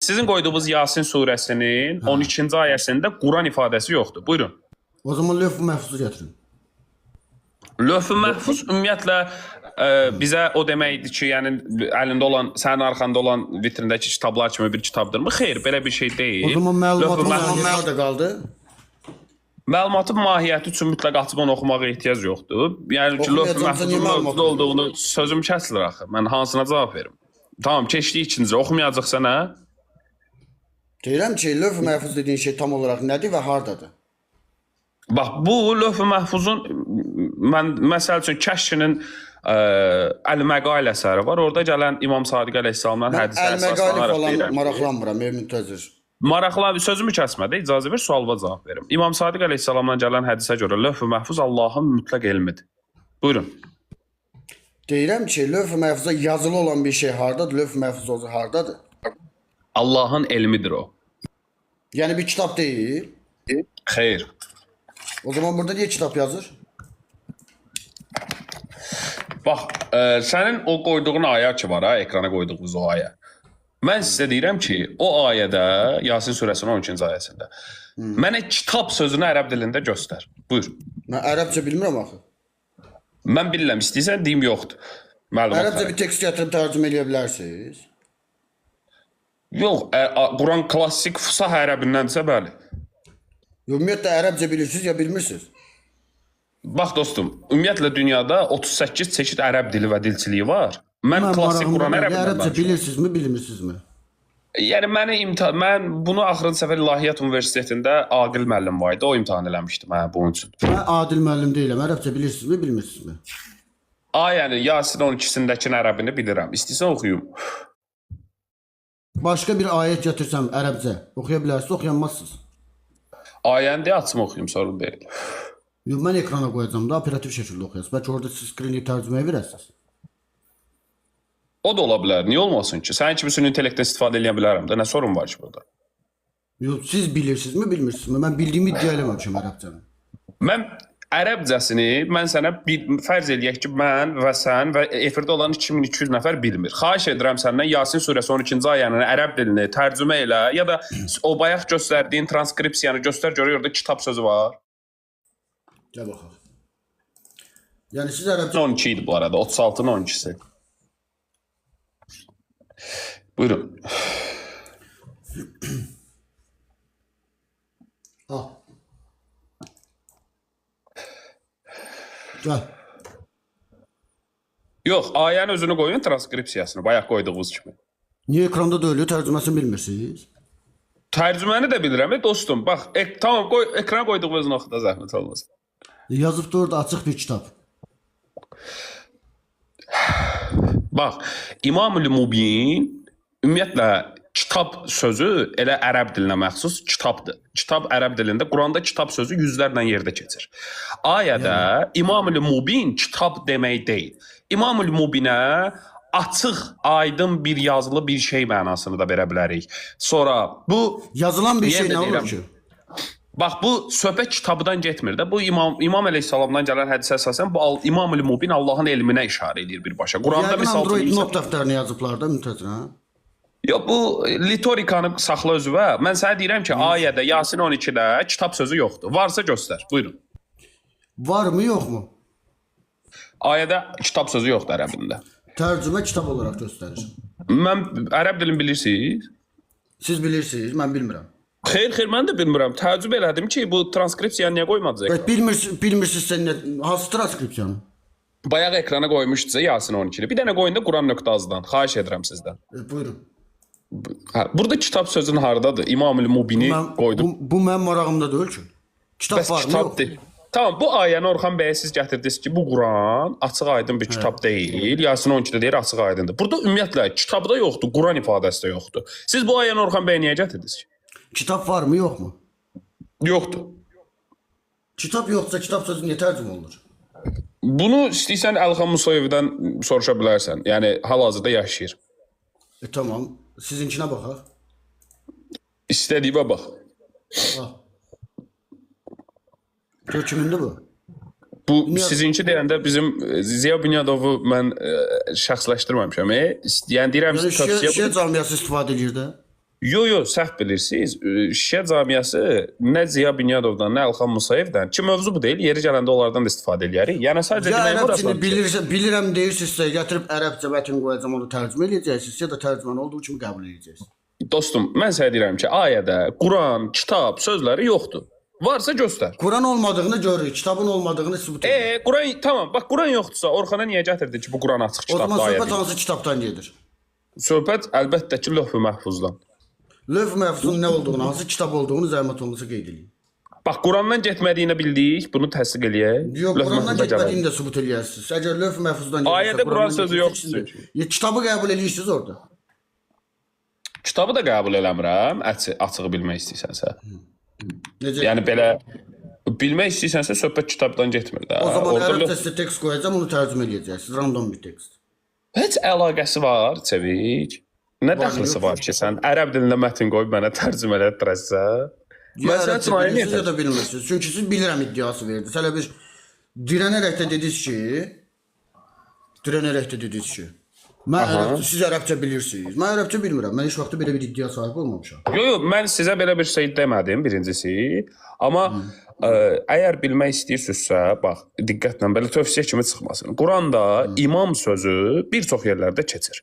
Sizin qoyduğunuz Yasin surəsinin 12-ci ayəsində Quran ifadəsi yoxdur. Buyurun. O zaman lövh-i məhfuzu gətirin. Lövh-i məhfuz ümumiyyətlə bizə o deməkdir ki, yəni əlində olan, sənin arxanda olan vitrindəki kitablar kimi bir kitabdırmı? Xeyr, belə bir şey deyil. O zaman Lövh-i məlumatımız nerede qaldı? Məlumatın mahiyyəti üçün mütləq açıb onu oxumağa ehtiyac yoxdur. Yəni ki, lövh-i məhfuzun mövcud olduğunu sözüm kəsilir axı. Mən hansına cavab verim? Tamam, keçdik ikincisi. Oxumayacaqsa nə? Deyirəm ki, lövh-i məhfuz dediyin şey tam olarak nədir və hardadır? Bax, bu lövh-i məhfuzun mən məsəl üçün Kəşfinin Əl-Məqail əsəri var. Orada gələn İmam Sadiq əleyhissalamdan hədisə əsaslanaraq falan deyirəm. maraqlanmıram, müntəzir. Maraqlı sözümü kəsmədi, icazə ver, sualıma cavab verim. İmam Sadiq əleyhissalamdan gələn hədisə görə lövh-i məhfuz Allahın mütləq elmidir. Buyurun. Deyirəm ki, lövh-i məhfuza yazılı olan bir şey hardadır? Lövh-i məhfuz hardadır? Allahın elmidir o. Yəni bir kitap değil. Xeyr. O zaman burada niye kitap yazır? Bax, sənin o qoyduğun ayə ki var ha, ekrana qoyduğumuz o ayə. Mən sizə deyirəm ki, o ayədə, Yasin surəsinin 12-ci ayəsində, mənə kitab sözünü ərəb dilində göstər. Buyur. Mən ərəbcə bilmirəm axı. Mən bilirəm, istəyirsən deyim yoxdur. Məlumat Ərəbcə bir tekst gətirib tərcümə edə bilərsiniz. Yox, Quran klassik fusah ərəbindəndirsə, bəli. Ümumiyyətlə ərəbcə bilirsiniz ya bilmirsiniz? Bax dostum, ümumiyyətlə dünyada 38 çeşid ərəb dili və dilçiliyi var. Mən klassik Quran ərəbindən ərəbcə bilirsinizmi, bilmirsizmi? Yəni mən bunu axırıncı səfər İlahiyyat Universitetində Aqil müəllim var idi, o imtahan eləmişdi mənə bunun üçün. Mən Adil müəllim deyiləm, ərəbcə bilirsinizmi, bilmirsizmi? Ayənin Yasin 12-sindəkinin ərəbini bilirəm. İstəyirsən oxuyum. Başqa bir ayət gətirsəm ərəbcə, oxuya bilərsiniz, oxuyanmazsınız. Ayəni deyə açım oxuyum, sorun deyil. Yox, mən ekrana qoyacağım da operativ şəkildə oxuyasınız. Bəlkə orada siz skrinlik tərcüməyə verəsiniz. O da ola bilər, niyə olmasın ki? Sənin kimi süni intellektdən istifadə edə bilərəm də, nə sorun var ki burada? Yox, siz bilirsinizmi, bilmirsizmi? Mən bildiyimi iddia eləməmişəm ərəbcəni. Mən ərəbcəsini, mən sənə fərz eləyək ki, mən və sən və efirdə olan 2200 nəfər bilmir. Xahiş edirəm səndən Yasin surəsi 12-ci ayənin ərəb dilini tərcümə elə ya da o bayaq göstərdiyin transkripsiyanı göstər, görür orada kitab sözü var. Gəl baxaq. Yəni siz ərəbcə 12 idi bu arada, 36-nın 12-si. Buyurun. al. Gəl. Yox, ayənin özünü qoyun transkripsiyasını, bayaq qoyduğumuz kimi. Niyə ekranda da ölüyor, tərcüməsini bilmirsiniz? Tərcüməni də bilirəm, dostum. Bax, tamam, ekrana qoyduğumuz nöqtədə zəhmət olmasın. Yazıbdı orada açıq bir kitab. Bax, İmam-ül Mubin ümumiyyətlə kitab sözü elə ərəb dilinə məxsus kitabdır. Kitab ərəb dilində, Quranda kitab sözü yüzlərlə yerdə keçir. Ayədə İmam-ül Mubin kitab demək deyil. İmam-ül Mubinə açıq, aydın bir yazılı bir şey mənasını da verə bilərik. Sonra bu Yazılan bir şey Yenə nə deyirəm. olur ki? Bax, bu söhbət kitabdan getmir də. Bu İmam əleyhissalamdan gələn hədisə əsasən bu İmam-ül Mubin Allahın elminə işarə edir birbaşa. Quranda Yəqin misal Android üçün not dəftərini yazıblar da müntəzir, hə? yox, bu litorikanı saxla özüvə. Mən sənə deyirəm ki, ayədə Yasin 12-də kitab sözü yoxdur. Varsa göstər. Buyurun. Var mı, yox mu? Ayədə kitab sözü yoxdur ərəbində. Tərcümə kitab olaraq göstərir. Mən ərəb dilini bilirsiniz? Siz bilirsiniz, mən bilmirəm. Xeyr, mən də bilmirəm. Təəccüb elədim ki, bu transkripsiyanı niyə qoymadınız? Bilmirsiniz sən hansı transkripsiyanı? Bayaq ekrana qoymuşdunuz Yasin 12-ni. Bir dənə qoyun da Quran.az-dan. Xahiş edirəm sizdən. Buyurun. Burada kitab sözün hardadır? İmam-ül Mubini qoydum. Bu mənim marağımda deyil ki. Kitab Bəs var mı, kitab yox? deyil. Tamam, bu ayəni Orxan bəyə siz gətirdiniz ki, bu Quran açıq aydın bir kitab deyil. Yasin 12-də deyir açıq aydındır. Burada ümumiyyətlə kitabda yoxdur, Quran ifadəsi də yoxdur. Siz bu ayəni Orxan bəyə niyə gətirdiniz ki? Kitab var mı, yox mu? Yoxdur. Kitap yoxsa kitab sözü niyə tərcümə olunur? Bunu istəyirsən Əlxan Musayevdən soruşa bilərsən. Yəni hal-hazırda yaşayır. Tamam. Sizinkinə baxaq. İstədiyinə bax. Al. Kimindir bu? Bu sizinki deyəndə bizim Ziya Bünyadovu mən şəxsləşdirməmişəm. Yəni deyirəm Yəni tövsiyə şiə camiası istifadə edir də. Yo, səhv bilirsiniz. Şişə camiası nə Ziya Bünyadovdan, nə Elxan Musayevdən ki, mövzu bu deyil. Yeri gələndə onlardan da istifadə edirik. Yəni sadəcə Ya deməyim ərəbcini bilirəm deyirsinizsə, gətirib ərəbcə mətn qoyacam, onu tərcümə edəcəksiniz, ya da tərcümanı olduğu kimi qəbul edəcəksiniz. Dostum, mən sənə deyirəm ki, ayədə Quran, kitab sözləri yoxdur. Varsa göstər. Quran olmadığını görürük, kitabın olmadığını sübut edir. Quran, tamam, bax Quran yoxdursa, Orxana niyə gətirdi ki, bu Quran açıq O zaman kitabdır söhbət ayədə? hansı kitabdan gedir? Söhbət əlbəttə ki, Lövh-i Məhfuzdan. Lövh-i Məhfuzun nə olduğunu, hansı kitab olduğunu zəhmət olmasa qeyd edin. Bax, Qurandan getmədiyini bildik, bunu təsdiq eləyək. Yox, Lövh-i Qurandan Məhfuzda gəlir. getmədiyini də sübut eləyərsiniz. Əgər Lövh-i Məhfuzdan gedirsə, Ayədə Quran Qurandan sözü getsə, yoxdur. Ya, kitabı qəbul edirsiniz orada. Kitabı da qəbul eləmirəm, açığı bilmək istəyirsənsə. Necə? Yəni belə bilmək istəyirsənsə söhbət kitabdan getmir də. O zaman Orada ərəbcə sizə tekst qoyacam, onu tərcümə edəcəksiniz. Random bir tekst. heç əlaqəsi var, Çevik. Nə dəxlisi var ki, sən ərəb dilində mətn qoyub mənə tərcümə elətdirəsən? Ya Mən sənə ərəbcə çınayım bilirsiniz ya da bilmirsiniz. Çünki siz bilirəm iddiası verdiniz. Hələ bir dirənərək də dediniz ki, siz ərəbcə bilirsiniz. Mən ərəbcə bilmirəm. Mən heç vaxt belə bir iddia sahibi olmamışam. Yox, mən sizə belə bir şey demədim, birincisi. Amma əgər bilmək istəyirsinizsə, bax, diqqətlə belə tövsiyə kimi çıxmasın. Quranda imam sözü bir çox yerlərdə keçir.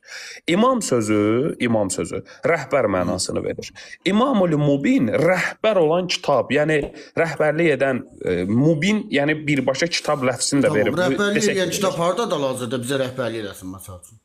İmam sözü rəhbər mənasını verir. İmamul Mubin rəhbər olan kitab, yəni rəhbərlik edən mubin, yəni birbaşa kitab ləfzini də verir. Rəhbərlik edən kitab harda da lazımdır bizə rəhbərlik eləsin məsəl üçün?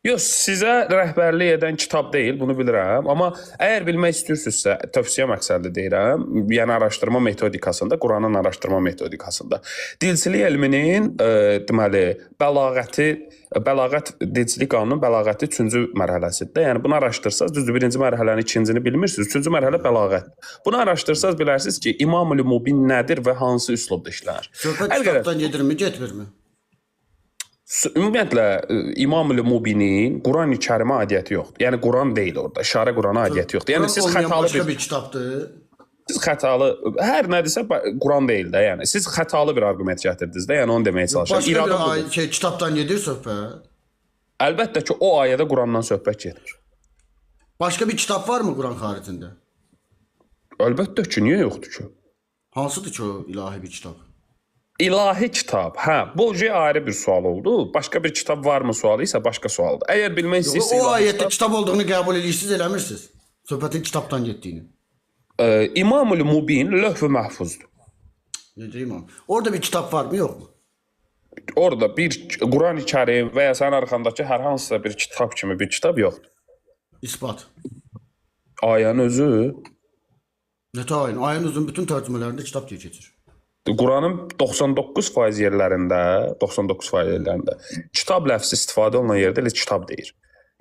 Yox, sizə rəhbərlik edən kitab deyil, bunu bilirəm. Amma əgər bilmək istəyirsinizsə, tövsiyə məqsədli deyirəm, yəni araşdırma metodikasında, Quranın araşdırma metodikasında. Dilçilik elminin deməli, bəlağət dilçilik qanunun bəlağəti 3-cü mərhələsidir. Yəni bunu araşdırsaz, düzdür, birinci mərhələnin ikincini bilmirsiniz, 3-cü mərhələ bəlağət. Bunu araşdırsaz bilərsiniz ki, İmam-ül Mubin nədir və hansı üslubda işlənir. Söhbət kitabdan gedirmi, getmirmi? Ümumiyyətlə İmam-ül Mubinin Quran-ı Kərimə aidiyyəti yoxdur. Yəni Quran deyil orada, İşarə Qurana aidiyyəti yoxdur. Yəni siz xətalı bir kitabdır. Siz xətalı hər nədirsə Quran deyil də, yəni siz xətalı bir arqument gətirdiniz də, yəni onu deməyə çalışıram. Başqa bir kitabdan gedir söhbət. Əlbəttə ki, o ayədə Qurandan söhbət gedir. Başqa bir kitab varmı Quran xaricində? Əlbəttə ki, niyə yoxdur ki? Hansıdır ki o ilahi bir kitab? İlahi kitab. Hə, bu ayrı bir sual oldu. Başqa bir kitab varmı sualı isə başqa sualdır. Əgər bilmək istəyirsiniz, o ayətdə kitab olduğunu qəbul edirsiniz, eləmirsiniz. Söhbətin kitabdan getdiyini. İmam-ül Mubin Lövh-i Məhfuzdur. Necə imam? Orada bir kitab varmı, yoxmu? Orada bir Quran-ı Kərim və ya sənin arxandakı hər hansısa bir kitab kimi bir kitab yoxdur. İsbat. Ayənin özü Nətə ayın? Ayın özünün bütün tərcümələrində kitab deyə keçir. Quranın 99% yerlərində kitab ləfzi istifadə olunan yerdə elə kitab deyir.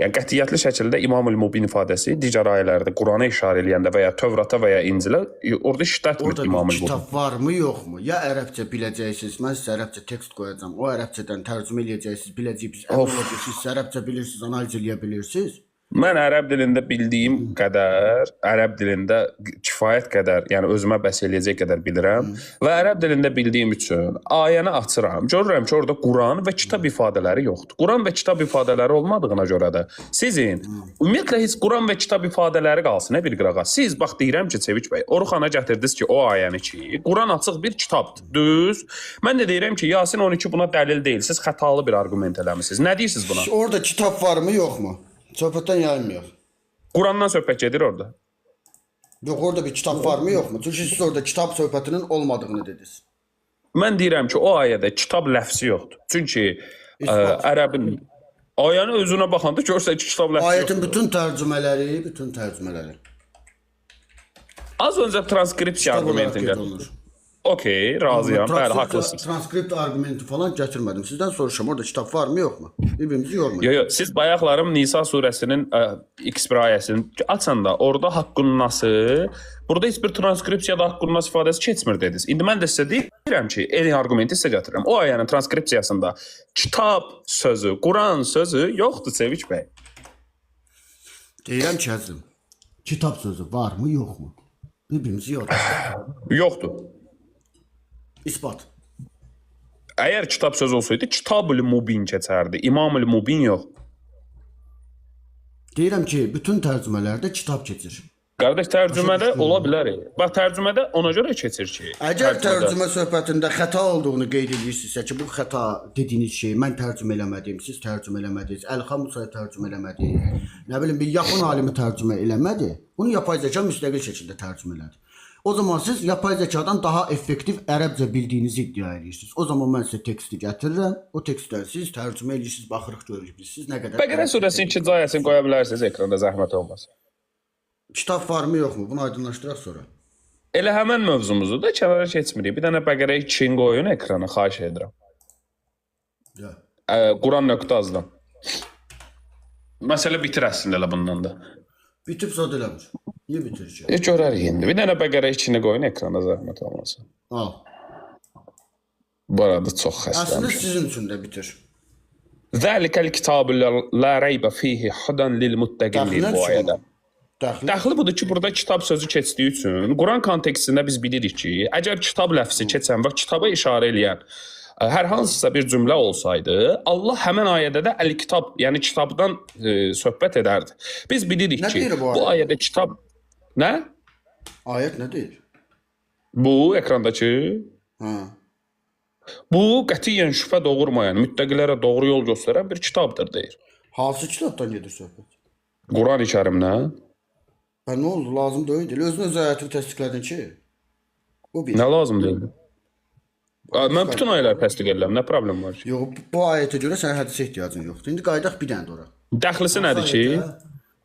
Yəni qətiyyətli şəkildə İmam-ül Mubin ifadəsi digər ayələrdə Qurana işarə eləyəndə və ya Tövrata və ya İncilə orada işlətmir İmam-ül Mubin. Kitab varmı, yoxmu? Ya ərəbcə biləcəksiniz, mən sizə ərəbcə tekst qoyacağam. O ərəbcədən tərcümə eləyəcəksiniz, biləcəksiniz, əmin olacaqsınız, ərəbcə bilirsiniz, analiz eləyə bilirsiniz. Mən ərəb dilində bildiyim qədər, ərəb dilində kifayət qədər, yəni özümə bəs eləyəcək qədər bilirəm və ərəb dilində bildiyim üçün ayəni açıram. Görürəm ki, orada Quran və kitab ifadələri yoxdur. Quran və kitab ifadələri olmadığına görə də sizin ümumiyyətlə heç Quran və kitab ifadələri qalsın, nə bir qırağa. Siz bax deyirəm ki, Çeviç bəy, Orxana gətirdiniz ki, o ayəni ki, Quran açıq bir kitabdır. Düz. Mən də deyirəm ki, Yasin 12 buna dəlil deyil. Siz xətalı bir arqument eləmisiniz. Nə deyirsiniz buna? Orada kitab varmı, yoxmu? Söhbətdən yayılmıyor. Qurandan söhbət gedir orada. Yox, orada bir kitab varmı, yoxmu? Çünki siz orada kitab söhbətinin olmadığını dediniz. Mən deyirəm ki, o ayədə kitab ləfzi yoxdur. Çünki ərəbin ayənin özünə baxanda görsən ki, kitab ləfzi yoxdur. Ayətin bütün tərcümələri. Az öncə transkripsiya arqumentin gətirir. Okey, razıyam. Bəli, haqlısınız. Transkript arqumenti falan gətirmədim. Sizdən soruşam, orada kitab varmı, yoxmu? Bir-birimizi yormayın. Yox, siz bayaqlarım Nisa surəsinin X1 ayəsini açanda orada haqqınnası, burada heç bir transkripsiyada haqqınnas ifadəsi keçmir dediniz. İndi mən də sizə deyirəm ki, eyni arqumenti sizə gətirirəm. O ayənin transkripsiyasında kitab sözü, Quran sözü yoxdur, Seviç bəy. Deyirəm ki, əzizim, kitab sözü varmı, yoxmu? Bir-birimizi yormayın. Yoxdur. İsbat. Əgər kitab söz olsaydı, Kitab-ül Mubin keçərdi. İmam-ül Mubin yox. Deyirəm ki, bütün tərcümələrdə kitab keçir. Qardaş, tərcümədə ola bilər. Bax, tərcümədə ona görə keçir ki. Əgər tərcümə söhbətində xəta olduğunu qeyd edirsinizsə ki, bu xəta dediyiniz şey mən tərcümə eləmədim, siz tərcümə eləmədiniz, Əlxan Musayev tərcümə eləmədi, nə bilim bir yaxın alimi tərcümə eləmədi, bunu yapay zəka müstəqil şəkildə tərcümə elədi. O zaman siz yapay zəkadan daha effektiv ərəbcə bildiyinizi iddia edirsiniz. O zaman mən sizə teksti gətirirəm, o tekstləri siz tərcümə edirsiniz, baxırıq görürük siz nə qədər. Bəqərə surəsinin 2-ci ayəsini qoya bilərsiniz ekranda, zəhmət olmaz. Kitab varmı yoxmu? Bunu aydınlaşdıraq sonra. Elə həmən mövzumuzu da kənara keçmirik. Bir dənə Bəqərə 2-ni qoyun ekrana, xahiş edirəm. Ya. Quran.azdan. Məsələ bitir əslində elə bundan da. Bitib zad eləmir. Niyə bitirir ki? Görərik indi. Bir dənə Bəqərə 2-ni qoyun ekrana, zəhmət olmasın. Al. Bu arada çox xəstəm. Əslində sizin üçün də bitir. Zəlikəl kitabı la reybə fihi hudan lil muttəqin bu ayədə. Dəxli budur ki, burada kitab sözü keçdiyi üçün Quran kontekstində biz bilirik ki, əgər kitab ləfzi keçən və kitaba işarə eləyən hər hansısa bir cümlə olsaydı, Allah həmin ayədə də əl-kitab, yəni kitabdan söhbət edərdi. Biz bilirik ki, bu ayədə kitab... Nə? Ayət nə deyir? Bu, ekrandakı... Bu, qətiyyən şübhə doğurmayan, müttəqilərə doğru yol göstərən bir kitabdır, deyir. Hansı kitabdan gedir söhbət? Quran-ı Kərimdən. Nə oldu? Lazım deyil. Özün öz ayətini təsdiqlədin ki. Bu bir. Nə lazım deyil? Mən bütün ayələri təsdiq edirəm. Nə problem var ki? Yox, bu ayətə görə sənə hədisə ehtiyacın yoxdur. İndi qaydaq bir dənə də ora. Dəxlisi nədir ki?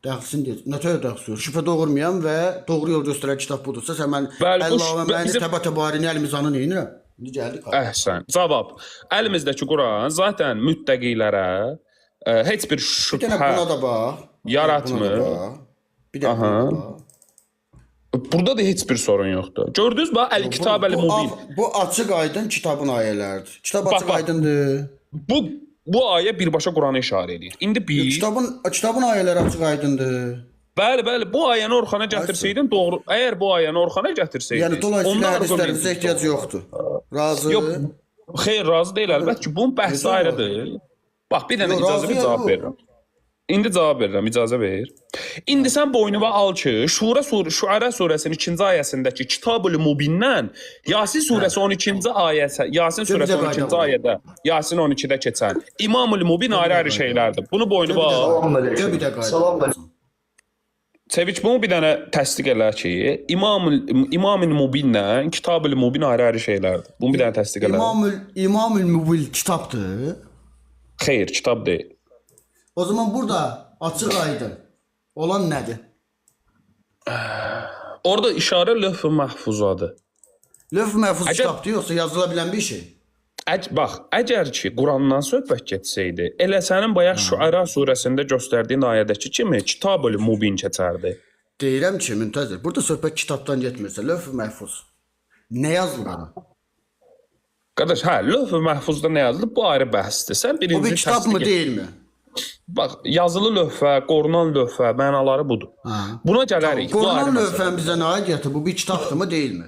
Dəxlisini deyir. Nətər dəxlisi? Şübhə doğurmayan və doğru yol göstərən kitab budursa, sən mən Əlləhu məni təbə-təbarini əl-mizanı neyinirəm? İndi gəldik. Əhsən. Cavab. Əlimizdəki Quran zaten müttəqilərə heç bir şübhə bir dənə buna da bax. Yaratmır. Bir dənə buna da bax. Burada da heç bir sorun yoxdur. Gördünüz mü? Əl-Kitab əl-Mubin. Bu açıq aydın kitabın ayələridir. Kitab açıq aydındır. Bu ayə birbaşa Qurana işarə edir. İndi biz kitabın ayələri açıq aydındır. Bəli, bu ayəni Orxana gətirsəydin doğru. Əgər bu ayəni Orxana gətirsəydin, yəni dolayısıyla hədislərimizə ehtiyac yoxdur. Razı? Yox. Xeyr, razı deyil əlbəttə ki, bunun bəhsi ayrıdır. Bax, bir dənə icazə ver, cavab verirəm. İndi cavab verirəm, icazə ver. İndi sən boynuna al ki, Şuara surəsinin 2-ci ayəsindəki Kitab-ül Mubindən Yasin surəsi 12-ci ayəsə, Yasin surəsi 12-ci ayədə, Yasin 12-də keçən İmam-ül Mubin ayrı-ayrı şeylərdir. Bunu boynuna al. Salam. Sevic, bunu bir dənə təsdiq elə ki, İmam-ül Mubinlə Kitab-ül Mubin ayrı-ayrı şeylərdir. Bunu bir dənə təsdiq elə. İmam-ül Mubin kitabdır. Xeyr, kitab deyil. O zaman burada açıq aydın olan nədir? Orada işarə lövh-ü məhfuzadır. Lövh-ü məhfuz kitabdır, yoxsa yazıla bilən bir şey? Bax, əgər ki, Qurandan söhbət getsəydi, elə sənin bayaq Şuara surəsində göstərdiyin ayədəki kimi Kitab-ül Mubin keçərdi. Deyirəm ki, Müntəzir, burada söhbət kitabdan getmirsə, lövh-ü məhfuz nə yazılır ona? Qardaş, lövh-ü məhfuzda nə yazılır? Bu ayrı bəhsdir. Sən birinci bu bir kitab mı, deyilmi? Bax, yazılı lövhə, qorunan lövhə, mənaları budur. Buna gələrik. Qorunan lövhən bizə nə aidiyyəti? Bu bir kitabdır mı, deyilmi?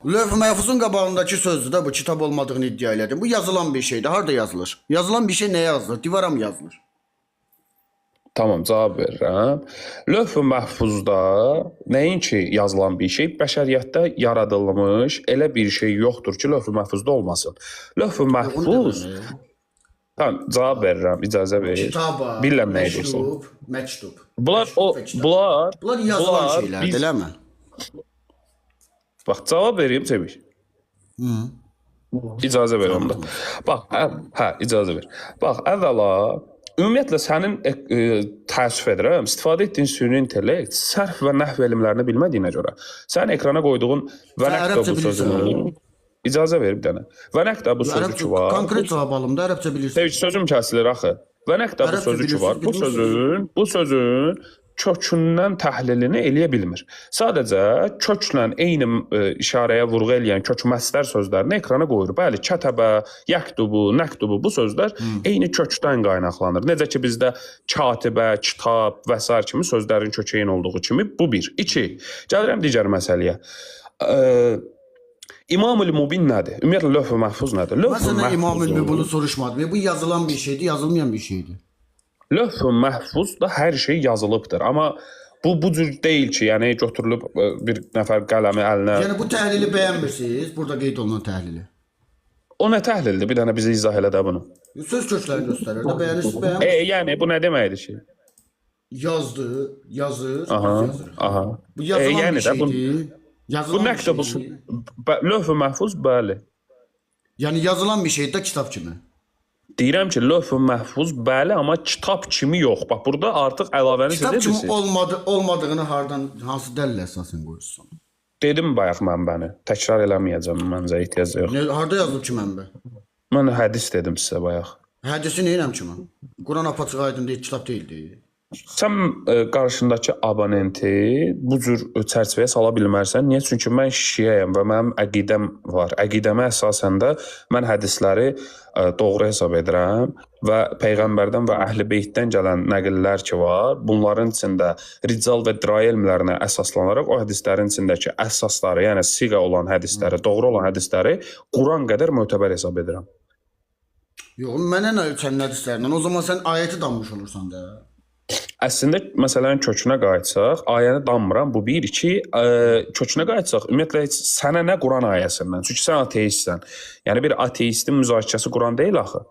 Lövh-ü məhfuzun qabağındakı sözdür da bu kitab olmadığını iddia elədim. Bu yazılan bir şeydir. Harada yazılır? Yazılan bir şey nəyə yazılır? Divara mı yazılır? Tamam, cavab verirəm. Lövh-ü məhfuzda nəinki yazılan bir şey, bəşəriyyətdə yaradılmış elə bir şey yoxdur ki, lövh-ü məhfuzda olmasın. Lövh-ü məhfuz... Tamam, cavab verirəm, icazə ver. Kitaba, bilirəm nə edirsən. Məktub. Bunlar yazılan şeylərdir, eləmi? Bax, cavab vereyim Sevic. İcazə ver onda. Bax, icazə ver. Bax, əvvəla, ümumiyyətlə sənin təəssüf edirəm, istifadə etdiyin süni intellekt, sərf və nəhv elmlərini bilmədiyinə görə, sən ekrana qoyduğun və nəqdə bu sözünü... İcazə ver bir dənə. Və nəqdə bu sözü ki var. Konkret cavab alımda ərəbcə bilirsən. Sevic, sözüm kəsilir axı. Və nəqdə bu sözü ki var. Bu sözün kökündən təhlilini eləyə bilmir. Sadəcə köklə eyni işarəyə vurğu eləyən kök məsdər sözlərini ekrana qoyur. Bəli, kətəbə, yəktubu, nəktubu bu sözlər eyni kökdən qaynaqlanır. Necə ki bizdə katibə, kitab və s. kimi sözlərin kökü eyni olduğu kimi bu bir. 2. Gəlirəm digər məsələyə. İmam-ül Mubin nədir? Ümumiyyətlə lövh-ü məhfuz nədir? Məsələn, İmam-ül Mubini soruşmadım. Bu yazılan bir şeydir, yazılmayan bir şeydir. Lövh-ü məhfuzda hər şey yazılıbdır. Amma bu cür deyil ki, yəni götürülüb bir nəfər qələmi əlinə. Yəni bu təhlili bəyənmirsiniz? Burada qeyd olunan təhlili. O nə təhlildir? Bir dənə bizə izah elə də bunu. Söz kökləri göstərir də bəyənirsiniz, bəyənmirsiniz. Yəni bu nə deməkdir ki? Yazdı, yazır, Aha, biz yazırıq. aha. Bu yazılan yəni bir də bu şeydir. Yazılan nə bir qədər bu şeydir. lövh-ü məhfuz bəli. Yəni yazılan bir şeydir də kitab kimi. Deyirəm ki, lövh-ü məhfuz bəli, amma kitab kimi yox. Bax burada artıq əlavəni siz Kitab kimi edirsiniz. olmadığını hardan, hansı dəlillə əsasən qoyursan? Dedim bayaq mənbəni. Təkrar eləməyəcəm, məncə ehtiyac yox. Harda yazılıb ki mənbə? Mən hədis dedim sizə bayaq. Hədisi neyirəm ki mən? Quran apaçıq aydın deyil, kitab deyil deyil. Sən qarşındakı abonenti bu cür çərçivəyə sala bilmərsən. Niyə? Çünki mən şiəyəm və mənim əqidəm var. Əqidəmə əsasən də mən hədisləri doğru hesab edirəm və peyğəmbərdən və əhl-i beytdən gələn nəqillər ki var, bunların içində rical və dirayə elmlərinə əsaslanaraq o hədislərin içindəki əsasları, yəni siğə olan hədisləri, doğru olan hədisləri Quran qədər mötəbər hesab edirəm. Yox, mənə nə ölçən hədislərlə? O zaman sən ayəti danmış olursan da. Əslində məsələnin kökünə qayıtsaq, ayəni danmıram. Bu bir, iki, kökünə qayıtsaq, ümumiyyətlə heç sənə nə Quran ayəsindən? Çünki sən ateistsən. Yəni bir ateistin müzakirəsi Quran deyil axı.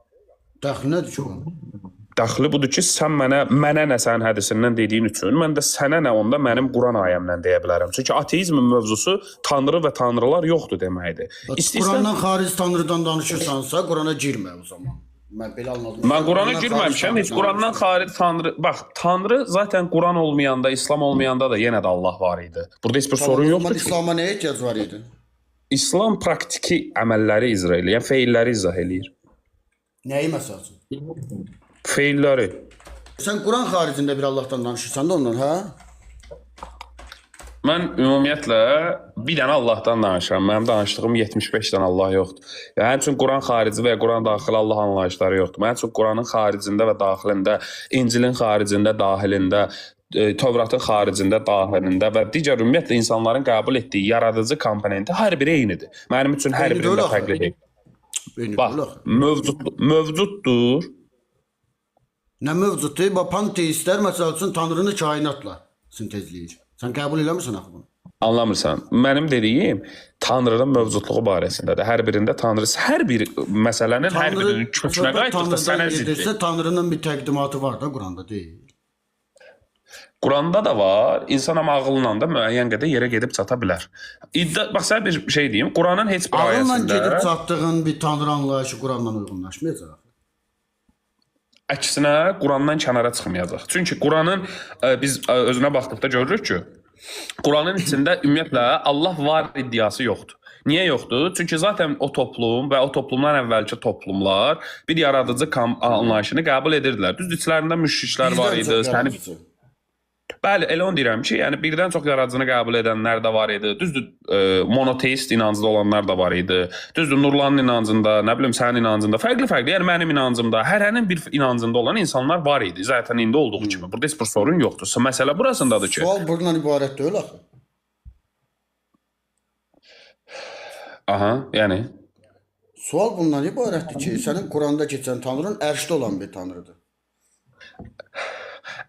Dəxli nədir ki onun? Dəxli budur ki, sən mənə nə sənin hədisindən dediyin üçün, mən də sənə nə onda mənim Quran ayəmdən deyə bilərəm. Çünki ateizmin mövzusu tanrı və tanrılar yoxdur deməkdir. Qurandan xaric tanrıdan danışırsansa, Qurana girmə o zaman. Mən belə anladım. Mən Qurana girməmişəm, heç Qurandan xaric tanrı... Bax, tanrı zaten Quran olmayanda, İslam olmayanda da yenə də Allah var idi. Burada heç bir sorun yoxdur ki. İslam'a nə ehtiyac var idi? İslam praktiki əməlləri icra eləyir, yəni feilləri izah eləyir. Nəyi məsələn? Feilləri. Sən Quran xaricində bir Allahdan danışırsan da ondan, hə? Mən ümumiyyətlə bir dənə Allahdan danışıram. Mənim danışdığım 75 dənə Allah yoxdur. Yəni həmin üçün Quran xarici və ya Quran daxili Allah anlayışları yoxdur. Mənim üçün Quranın xaricində və daxilində, İncilin xaricində, dahilində, Tövratın xaricində, dahilində və digər ümumiyyətlə insanların qəbul etdiyi yaradıcı komponenti hər biri eynidir. Mənim üçün hər birində fərqli deyil. Bax, mövcuddur. Nə mövcuddur? Bax, panteistlər məsəl üçün tanrını kainatla sintezləyir. Sən qəbul eləmirsən axı bunu? Anlamırsan. Mənim dediyim Tanrının mövcudluğu barəsindədir. Hər birində Tanrı, hər bir məsələnin hər birinin kökünə qayıtdıqda sənə ziddir. Tanrının bir təqdimatı var da Quranda deyil. Quranda da var. İnsan amma ağılla da müəyyən qədər yerə gedib çata bilər. Bax, sənə bir şey deyim. Quranın heç bir ayəsində... Ağılla ayəsində... gedib çatdığın bir tanrı anlayışı Quranla uyğunlaşmayacaq. Əksinə, Qurandan kənara çıxmayacaq. Çünki Quranın biz özünə baxdıqda görürük ki, Quranın içində ümumiyyətlə Allah var iddiası yoxdur. Niyə yoxdur? Çünki zaten o toplum və o toplumdan əvvəlki toplumlar bir yaradıcı anlayışını qəbul edirdilər. Düzdür, içlərində müşriklər var idi. Bəli, elə onu deyirəm ki, yəni birdən çox yaradıcını qəbul edənlər də var idi. Düzdür, monoteist inancında olanlar da var idi. Düzdür, Nurlanın inancında, nə bilim sənin inancında, fərqli-fərqli, yəni mənim inancımda, hərənin bir inancında olan insanlar var idi. Zaten indi olduğu kimi. Burada heç bir sorun yoxdur. Məsələ burasındadır ki... Sual bundan ibarət deyil axı. Aha, yəni... Sual bundan ibarətdir ki, sənin Quranda keçən tanrın ərşdə olan bir tanrıdır.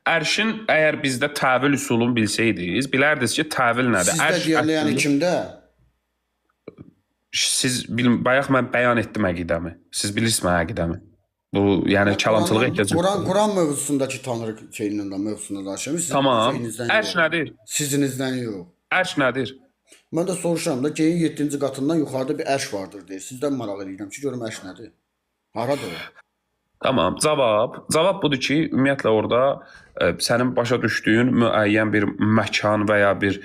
Ərşin əgər bizdə təvil üsulunu bilsəydiniz, bilərdiniz ki, təvil nədir? Sizdə deyilən kimdə? Siz bayaq mən bəyan etdim əqidəmi. Siz bilirsiniz mən əqidəmi. Bu, yəni kəlamçılığa ehtiyac yoxdur. Quran mövzusundakı tanrı şeyindən də mövzusunda danışırıq. Tamam. Ərş nədir? Sizinizdən yox. Ərş nədir? Mən də soruşuram da, geyin 7-ci qatından yuxarıda bir ərş vardır deyir. Sizdən maraq edirəm ki, görüm ərş nədir? Haradır o? Tamam, cavab budur ki, ümumiyyətlə orada sənin başa düşdüyün müəyyən bir məkan və ya bir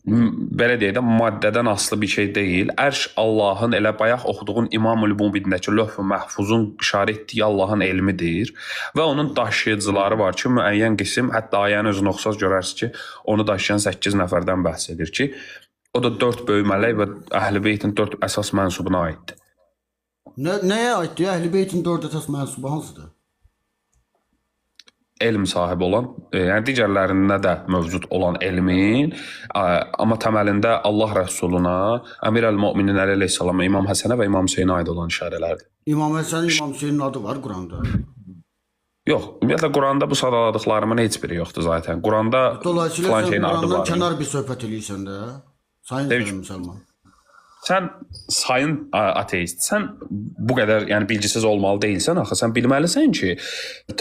belə deyək də maddədən asılı bir şey deyil. Ərş Allahın elə bayaq oxuduğun İmam-ül Mubindəki Lövh-ü Məhfuzun işarə etdiyi Allahın elmidir və onun daşıyıcıları var ki, müəyyən qism, hətta ayəni özünü oxusaz görərsiniz ki, onu daşıyan 8 nəfərdən bəhs edir ki, o da 4 böyük mələk və Əhl-i Beytin 4 əsas mənsubuna aiddir. Nəyə aiddir? Əhl-i Beytin 4 əsas mənsubu hansıdır? Elm sahibi olan, yəni digərlərində də mövcud olan elmin, amma təməlində Allah Rəsuluna, Əmir-əl-Müminin əleyhissalama, İmam Həsənə və İmam Hüseynə aid olan işarələrdir. İmam Həsənin, İmam Hüseynin adı var Quranda. Yox, ümumiyyətlə Quranda bu sadaladıqlarımın heç biri yoxdur zaten. Quranda Dolayısıyla falan sən şeyin adı Qurandan var. kənar bir söhbət eləyirsən də. Sayın Təbii ki. müsəlman. Sən sayın ateist, sən bu qədər yəni bilgisiz olmalı deyilsən axı. Sən bilməlisən ki,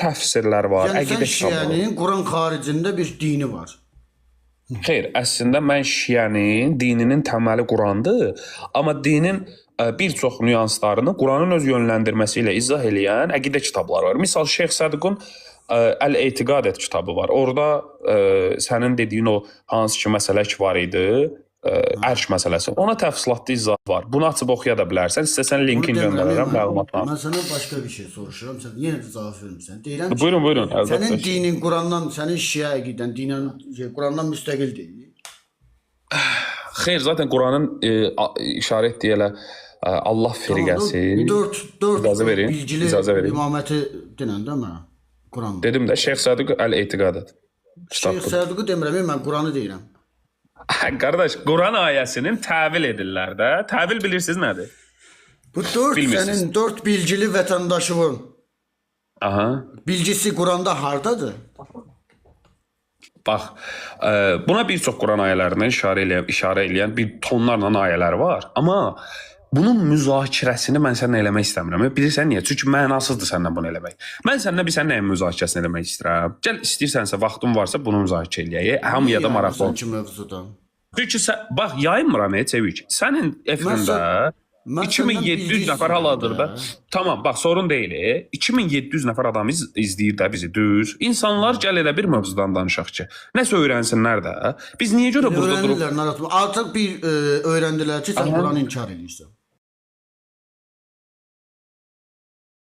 təfsirlər var, Yəni sən əqidə kitabları var. şiənin Quran xaricində bir dini var. Xeyr, əslində mən şiənin dininin təməli Qurandır, amma dinin bir çox nüanslarını Quranın öz yönləndirməsi ilə izah edən əqidə kitabları var. Misal Şeyx Sədqun Əl-Etiqadet kitabı var. Orada sənin dediyin o hansı ki məsələ ki var idi, ərş məsələsi. Ona təfsilatlı izah var. Bunu açıb oxuya da bilərsən. İstəsən linkini göndərərəm məlumatla. Mən səndən başqa bir şey soruşuram. Sən yenə də cavab vermirsən. Deyirəm ki, Buyurun, əlbəttə. sənin dinin Qurandan, sənin şiə əqidən dinin Qurandan müstəqil deyil. Xeyr, zaten Quranın işarə etdiyi elə Allah firqəsi. İcazə verin, bilgili icazə verin. imaməti denən də mənə Quranda. Dedim də Şeyx Sədq Əl-Etiqadet. Şeyx Sədqı demirəm, mən Quranı deyirəm. Qardaş, Quran ayəsinin təvil edirlər də. Təvil bilirsiniz nədir? Bu 4 Bilmirsiniz. sənin 4 bilgili vətəndaşının Aha. bilgisi Quranda hardadır? Bax, buna bir çox Quran ayələrindən işarə eləyən bir tonlarla ayələr var. Amma bunun müzakirəsini mən səninlə eləmək istəmirəm. Bilirsən niyə? Çünki mənasızdır səndən bunu eləmək. Mən səninlə bir sənin nəyin müzakirəsini eləmək istəyirəm. Gəl istəyirsənsə, vaxtın varsa bunu müzakirə eləyək. Hamıya da maraqlı olsun. Ki mövzudan. Çünki bax, yaymıram Çevik. Sənin efirində mən 2700 səndən nəfər bilgi hal-hazırda. istəyirəm Tamam, bax sorun deyil. 2700 nəfər adam izləyir də bizi, düz. İnsanlar gəl elə bir mövzudan danışaq ki, nəsə öyrənsinlər də. Biz niyə görə burada durub Öyrənirlər, narahat olma. Artıq bir öyrəndilər ki, sən Quranı inkar edirsən.